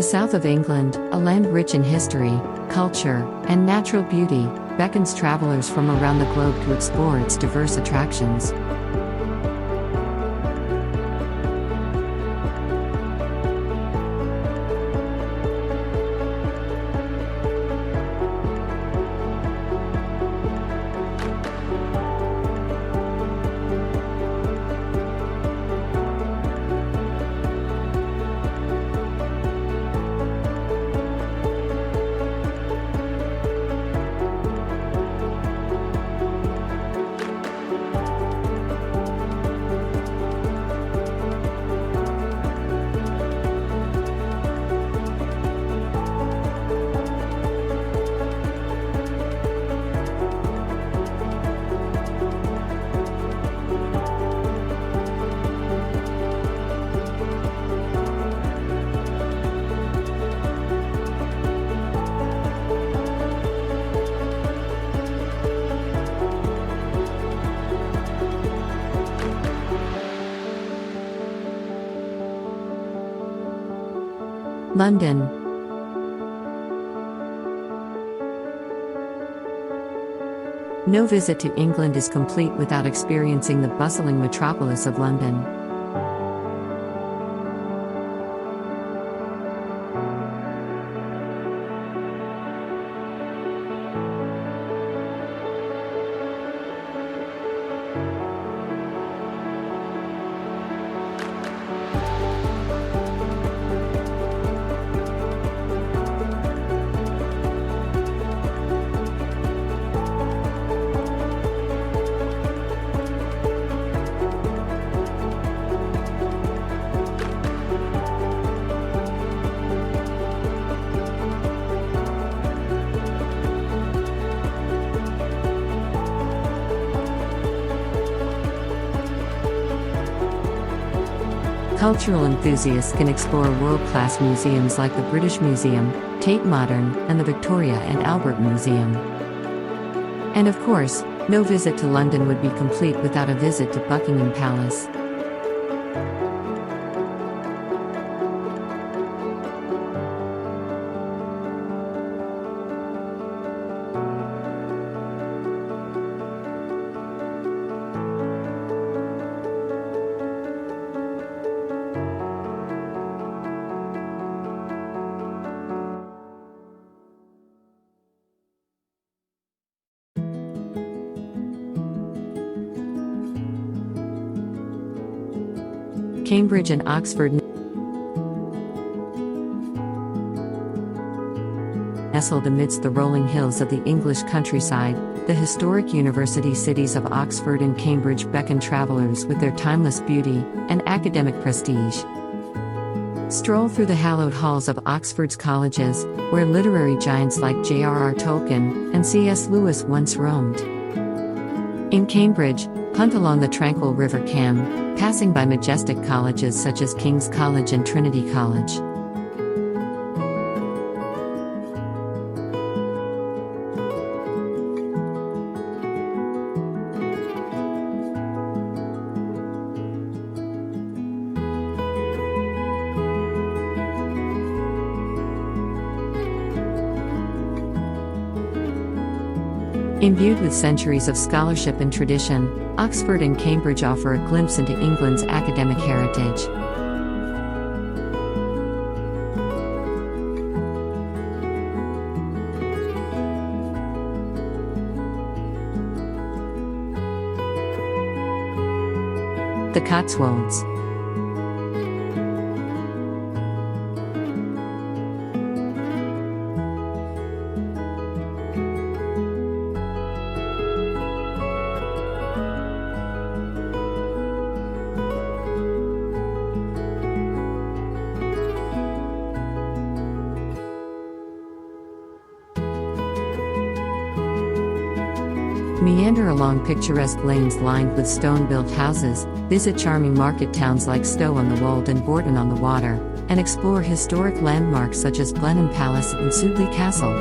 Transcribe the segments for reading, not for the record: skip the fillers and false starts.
The south of England, a land rich in history, culture, and natural beauty, beckons travelers from around the globe to explore its diverse attractions. London. No visit to England is complete without experiencing the bustling metropolis of London. Cultural enthusiasts can explore world-class museums like the British Museum, Tate Modern, and the Victoria and Albert Museum. And of course, no visit to London would be complete without a visit to Buckingham Palace. Cambridge and Oxford. Nestled amidst the rolling hills of the English countryside, the historic university cities of Oxford and Cambridge beckon travelers with their timeless beauty and academic prestige. Stroll through the hallowed halls of Oxford's colleges, where literary giants like J.R.R. Tolkien and C.S. Lewis once roamed. In Cambridge, punt along the tranquil River Cam, passing by majestic colleges such as King's College and Trinity College. Imbued with centuries of scholarship and tradition, Oxford and Cambridge offer a glimpse into England's academic heritage. The Cotswolds. Meander along picturesque lanes lined with stone-built houses, visit charming market towns like Stow-on-the-Wold and Bourton-on-the-Water, and explore historic landmarks such as Blenheim Palace and Sudeley Castle.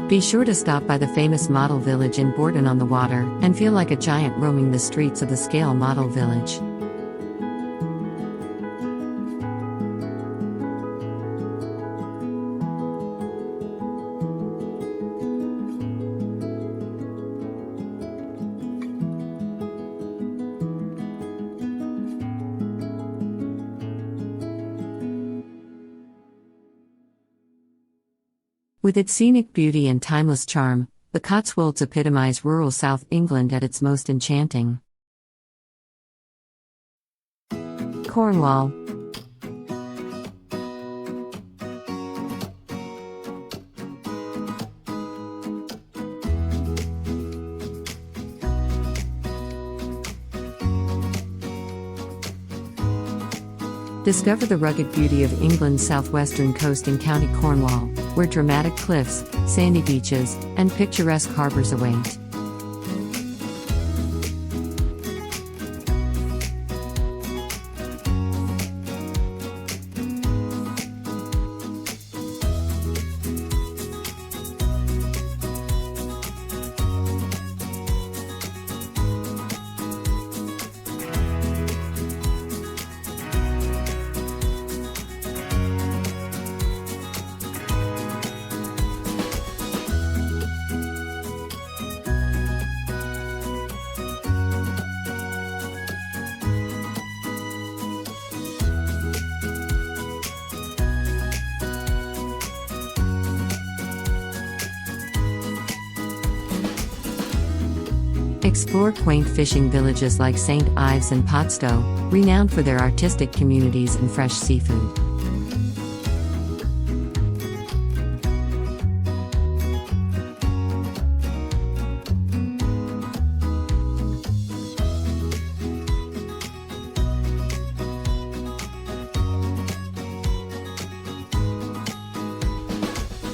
Be sure to stop by the famous model village in Bourton-on-the-Water and feel like a giant roaming the streets of the Scale Model Village. With its scenic beauty and timeless charm, the Cotswolds epitomize rural South England at its most enchanting. Cornwall. Discover the rugged beauty of England's southwestern coast in County Cornwall, where dramatic cliffs, sandy beaches, and picturesque harbours await. Explore quaint fishing villages like St. Ives and Potstow, renowned for their artistic communities and fresh seafood.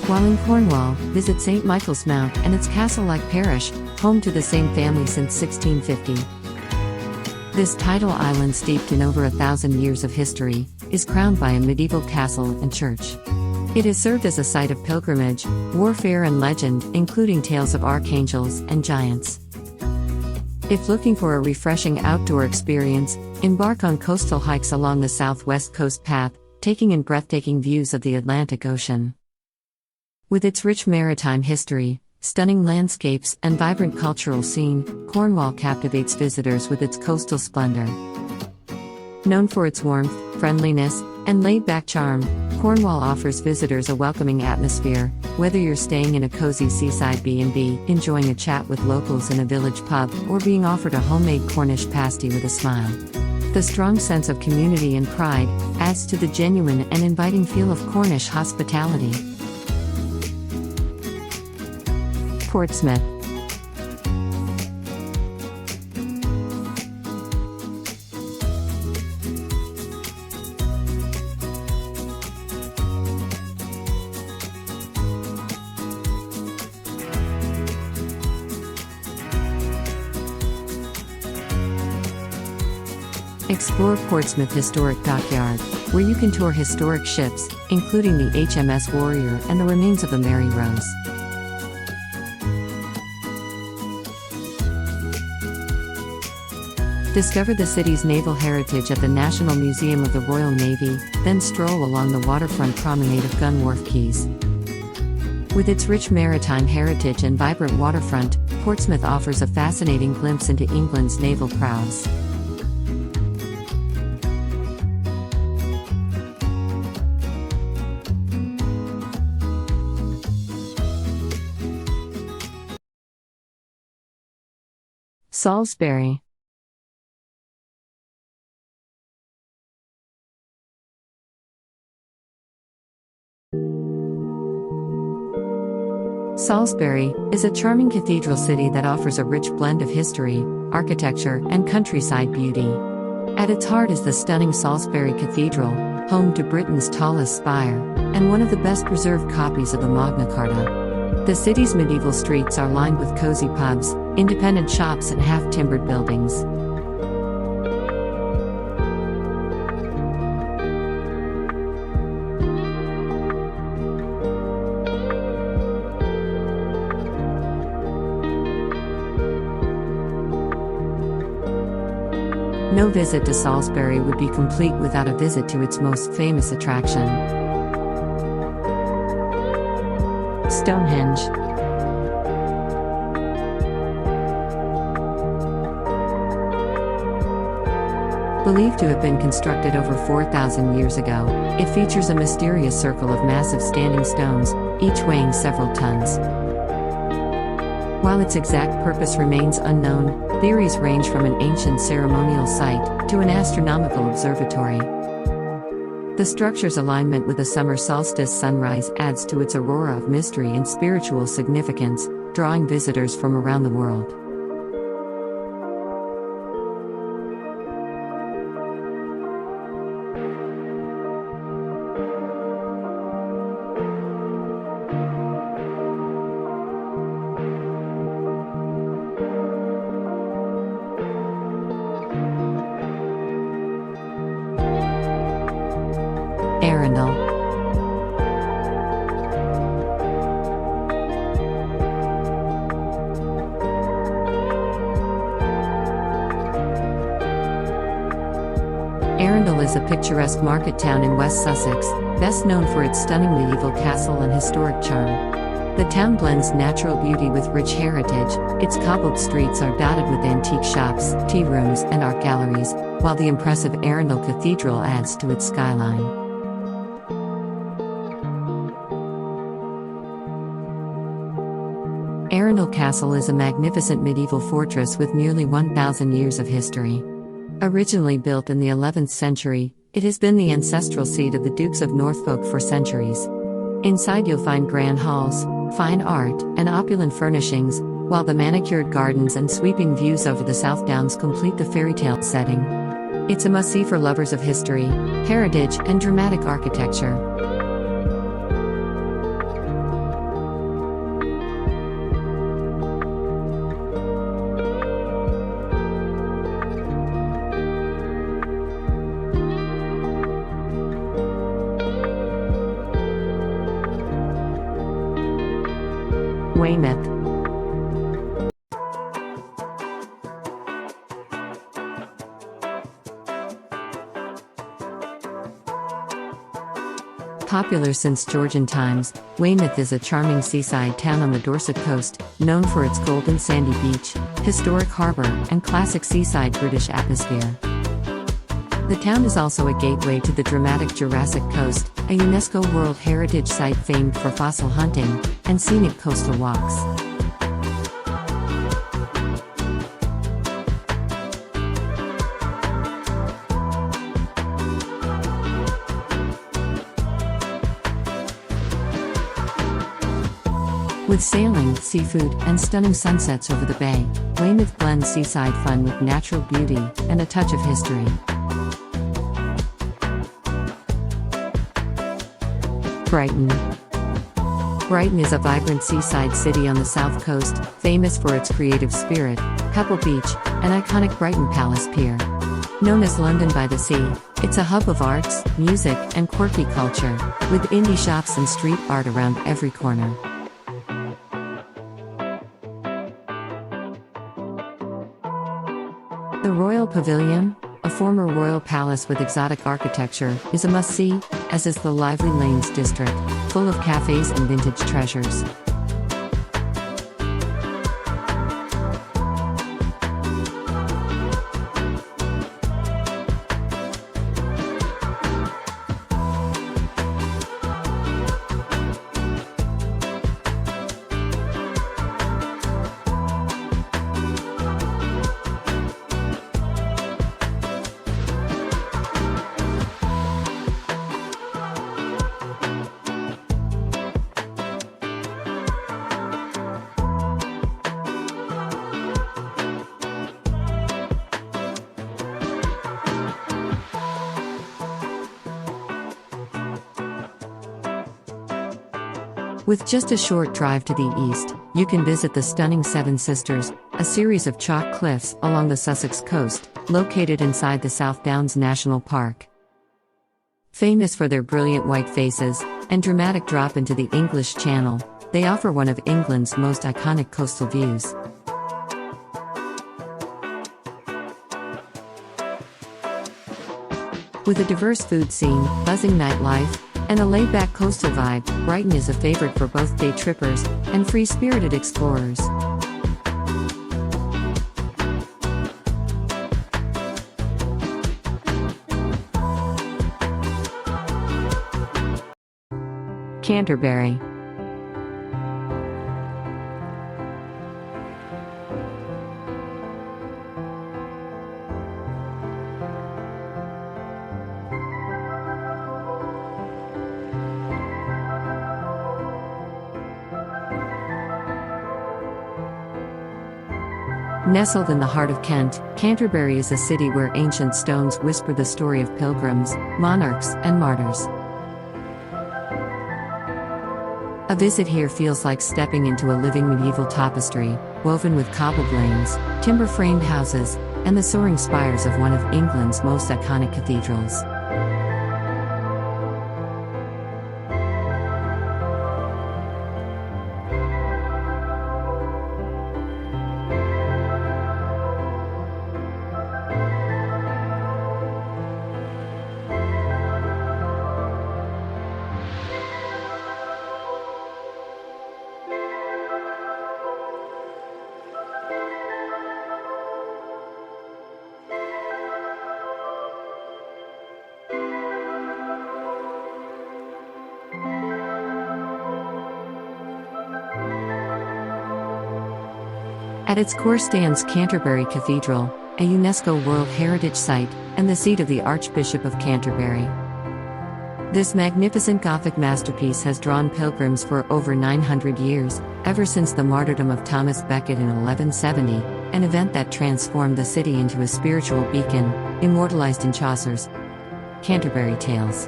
While in Cornwall, visit St. Michael's Mount and its castle-like parish, home to the same family since 1650. This tidal island, steeped in over 1,000 years of history, is crowned by a medieval castle and church. It has served as a site of pilgrimage, warfare and legend, including tales of archangels and giants. If looking for a refreshing outdoor experience, embark on coastal hikes along the Southwest Coast Path, taking in breathtaking views of the Atlantic Ocean. With its rich maritime history, stunning landscapes, and vibrant cultural scene, Cornwall captivates visitors with its coastal splendor. Known for its warmth, friendliness, and laid-back charm, Cornwall offers visitors a welcoming atmosphere, whether you're staying in a cozy seaside B&B, enjoying a chat with locals in a village pub, or being offered a homemade Cornish pasty with a smile. The strong sense of community and pride adds to the genuine and inviting feel of Cornish hospitality. Portsmouth. Explore Portsmouth Historic Dockyard, where you can tour historic ships, including the HMS Warrior and the remains of the Mary Rose. Discover the city's naval heritage at the National Museum of the Royal Navy, then stroll along the waterfront promenade of Gun Wharf Quays. With its rich maritime heritage and vibrant waterfront, Portsmouth offers a fascinating glimpse into England's naval prowess. Salisbury. Salisbury is a charming cathedral city that offers a rich blend of history, architecture, and countryside beauty. At its heart is the stunning Salisbury Cathedral, home to Britain's tallest spire, and one of the best preserved copies of the Magna Carta. The city's medieval streets are lined with cozy pubs, independent shops, and half-timbered buildings. No visit to Salisbury would be complete without a visit to its most famous attraction, Stonehenge. Believed to have been constructed over 4,000 years ago, it features a mysterious circle of massive standing stones, each weighing several tons. While its exact purpose remains unknown, theories range from an ancient ceremonial site to an astronomical observatory. The structure's alignment with a summer solstice sunrise adds to its aurora of mystery and spiritual significance, drawing visitors from around the world. Arundel. Arundel is a picturesque market town in West Sussex, best known for its stunning medieval castle and historic charm. The town blends natural beauty with rich heritage. Its cobbled streets are dotted with antique shops, tea rooms, and art galleries, while the impressive Arundel Cathedral adds to its skyline. Arundel Castle is a magnificent medieval fortress with nearly 1,000 years of history. Originally built in the 11th century, it has been the ancestral seat of the Dukes of Norfolk for centuries. Inside you'll find grand halls, fine art, and opulent furnishings, while the manicured gardens and sweeping views over the South Downs complete the fairy tale setting. It's a must-see for lovers of history, heritage, and dramatic architecture. Weymouth. Popular since Georgian times, Weymouth is a charming seaside town on the Dorset coast, known for its golden sandy beach, historic harbour, and classic seaside British atmosphere. The town is also a gateway to the dramatic Jurassic Coast, a UNESCO World Heritage Site famed for fossil hunting and scenic coastal walks. With sailing, seafood, and stunning sunsets over the bay, Weymouth blends seaside fun with natural beauty and a touch of history. Brighton. Brighton is a vibrant seaside city on the south coast, famous for its creative spirit, Pebble Beach, and iconic Brighton Palace Pier. Known as London by the Sea, it's a hub of arts, music, and quirky culture, with indie shops and street art around every corner. The Royal Pavilion, a former royal palace with exotic architecture, is a must-see, as is the lively Lanes district, full of cafes and vintage treasures. With just a short drive to the east, you can visit the stunning Seven Sisters, a series of chalk cliffs along the Sussex coast, located inside the South Downs National Park. Famous for their brilliant white faces and dramatic drop into the English Channel, they offer one of England's most iconic coastal views. With a diverse food scene, buzzing nightlife, and a laid-back coastal vibe, Brighton is a favorite for both day trippers and free-spirited explorers. Canterbury. Nestled in the heart of Kent, Canterbury is a city where ancient stones whisper the story of pilgrims, monarchs, and martyrs. A visit here feels like stepping into a living medieval tapestry, woven with cobbled lanes, timber-framed houses, and the soaring spires of one of England's most iconic cathedrals. At its core stands Canterbury Cathedral, a UNESCO World Heritage Site, and the seat of the Archbishop of Canterbury. This magnificent Gothic masterpiece has drawn pilgrims for over 900 years, ever since the martyrdom of Thomas Becket in 1170, an event that transformed the city into a spiritual beacon, immortalized in Chaucer's Canterbury Tales.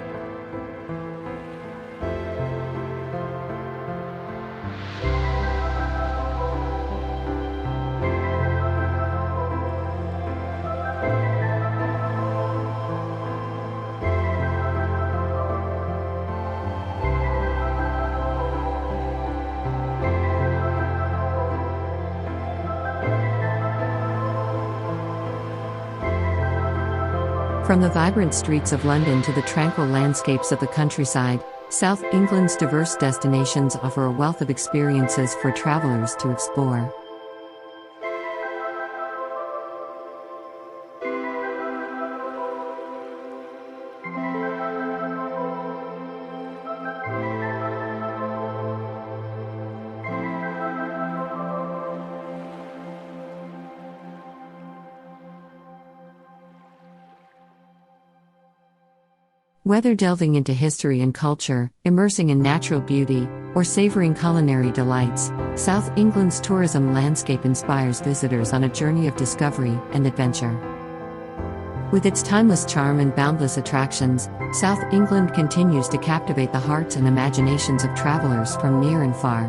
From the vibrant streets of London to the tranquil landscapes of the countryside, South England's diverse destinations offer a wealth of experiences for travelers to explore. Whether delving into history and culture, immersing in natural beauty, or savoring culinary delights, South England's tourism landscape inspires visitors on a journey of discovery and adventure. With its timeless charm and boundless attractions, South England continues to captivate the hearts and imaginations of travelers from near and far.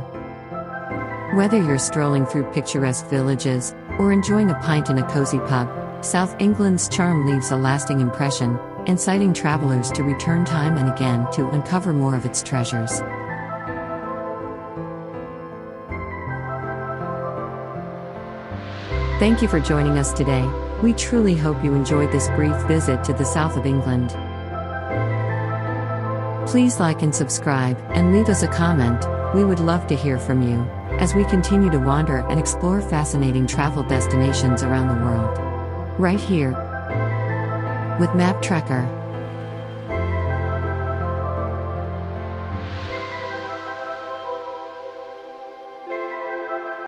Whether you're strolling through picturesque villages, or enjoying a pint in a cozy pub, South England's charm leaves a lasting impression, inciting travelers to return time and again to uncover more of its treasures. Thank you for joining us today. We truly hope you enjoyed this brief visit to the south of England. Please like and subscribe, and leave us a comment. We would love to hear from you, as we continue to wander and explore fascinating travel destinations around the world. Right here with Map Trekker.